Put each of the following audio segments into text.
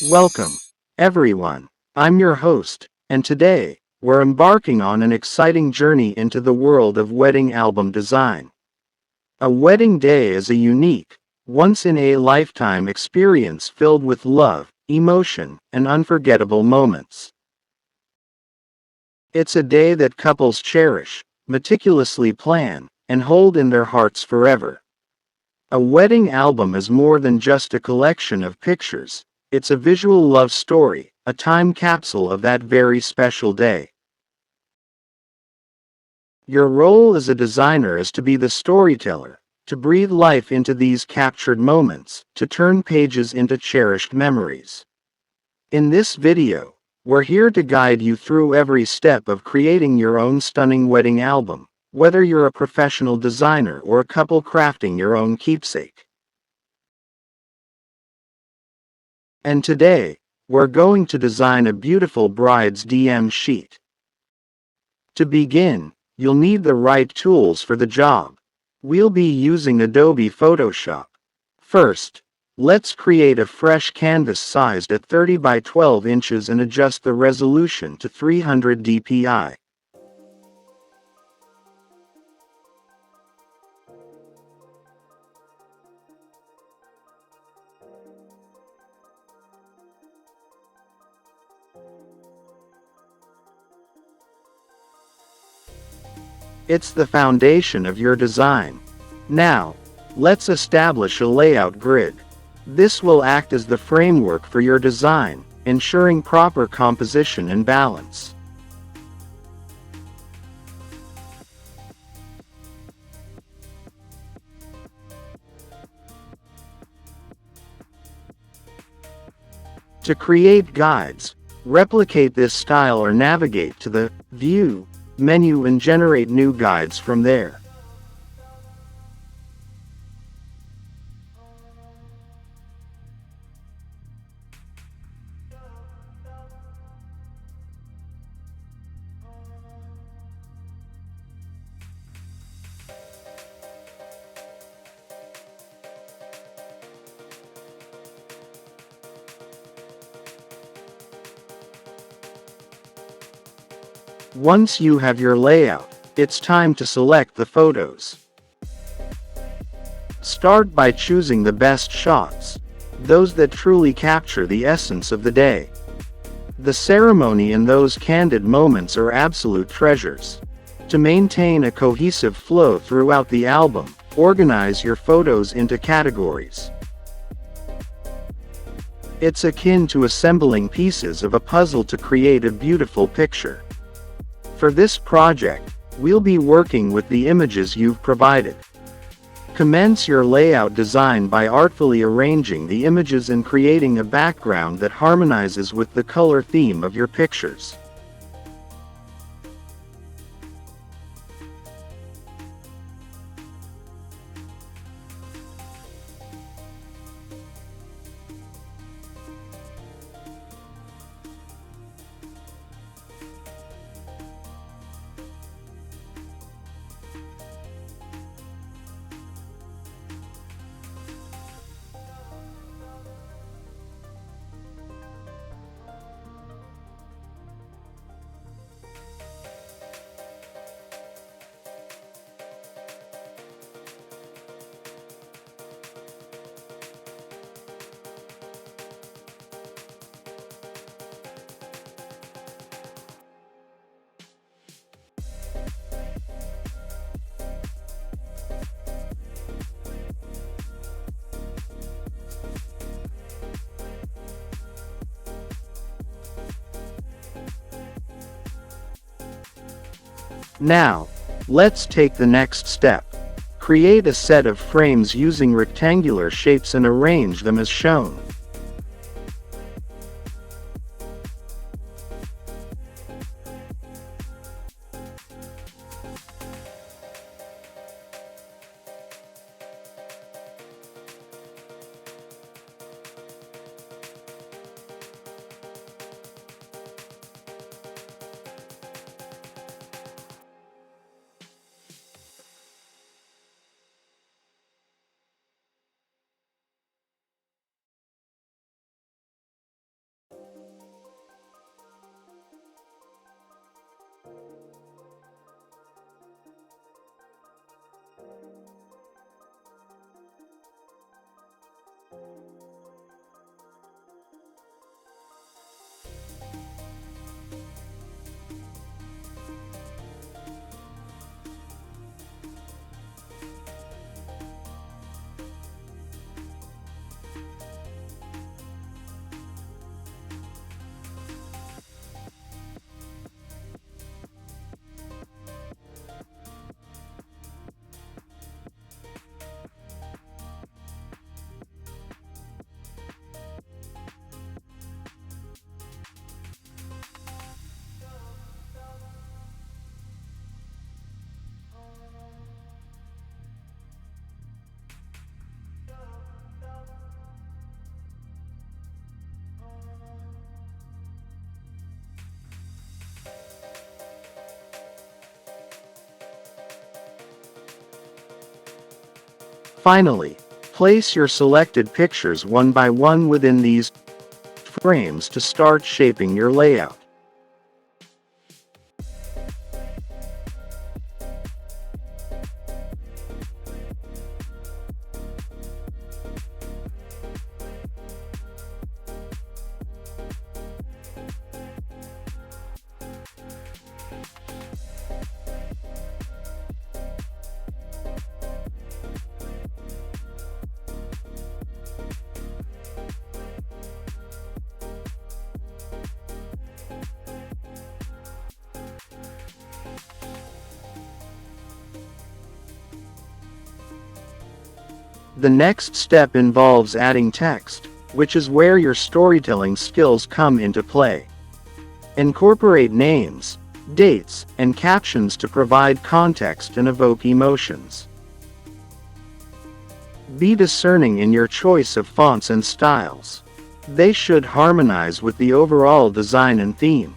Welcome, everyone. I'm your host, and today, we're embarking on an exciting journey into the world of wedding album design. A wedding day is a unique, once-in-a-lifetime experience filled with love, emotion, and unforgettable moments. It's a day that couples cherish, meticulously plan, and hold in their hearts forever. A wedding album is more than just a collection of pictures, it's a visual love story, a time capsule of that very special day. Your role as a designer is to be the storyteller, to breathe life into these captured moments, to turn pages into cherished memories. In this video, we're here to guide you through every step of creating your own stunning wedding album, whether you're a professional designer or a couple crafting your own keepsake. And today, we're going to design a beautiful bride's DM sheet. To begin, you'll need the right tools for the job. We'll be using Adobe Photoshop. First, let's create a fresh canvas sized at 30 by 12 inches and adjust the resolution to 300 dpi. It's the foundation of your design. Now, let's establish a layout grid. This will act as the framework for your design, ensuring proper composition and balance. To create guides, replicate this style or navigate to the View menu and generate new guides from there. Once you have your layout, it's time to select the photos. Start by choosing the best shots, those that truly capture the essence of the day. The ceremony and those candid moments are absolute treasures. To maintain a cohesive flow throughout the album, organize your photos into categories. It's akin to assembling pieces of a puzzle to create a beautiful picture. For this project, we'll be working with the images you've provided. Commence your layout design by artfully arranging the images and creating a background that harmonizes with the color theme of your pictures. Now, let's take the next step. Create a set of frames using rectangular shapes and arrange them as shown. Finally, place your selected pictures one by one within these frames to start shaping your layout. The next step involves adding text, which is where your storytelling skills come into play. Incorporate names, dates, and captions to provide context and evoke emotions. Be discerning in your choice of fonts and styles. They should harmonize with the overall design and theme.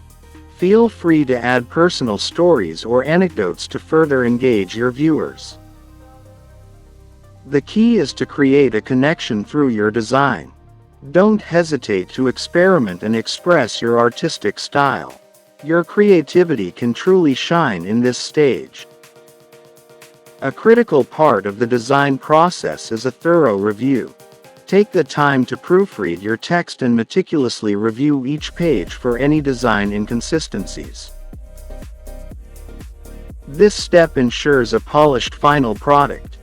Feel free to add personal stories or anecdotes to further engage your viewers. The key is to create a connection through your design. Don't hesitate to experiment and express your artistic style. Your creativity can truly shine in this stage. A critical part of the design process is a thorough review. Take the time to proofread your text and meticulously review each page for any design inconsistencies. This step ensures a polished final product.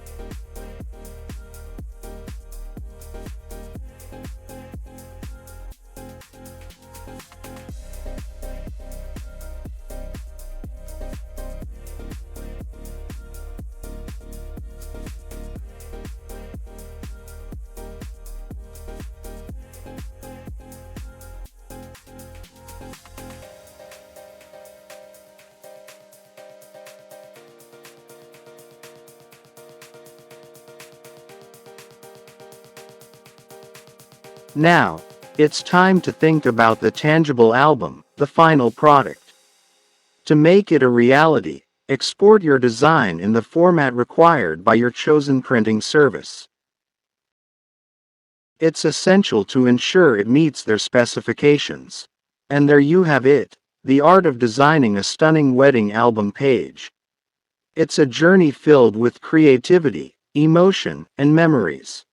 Now, it's time to think about the tangible album, the final product. To make it a reality, export your design in the format required by your chosen printing service. It's essential to ensure it meets their specifications. And there you have it, the art of designing a stunning wedding album page. It's a journey filled with creativity, emotion, and memories.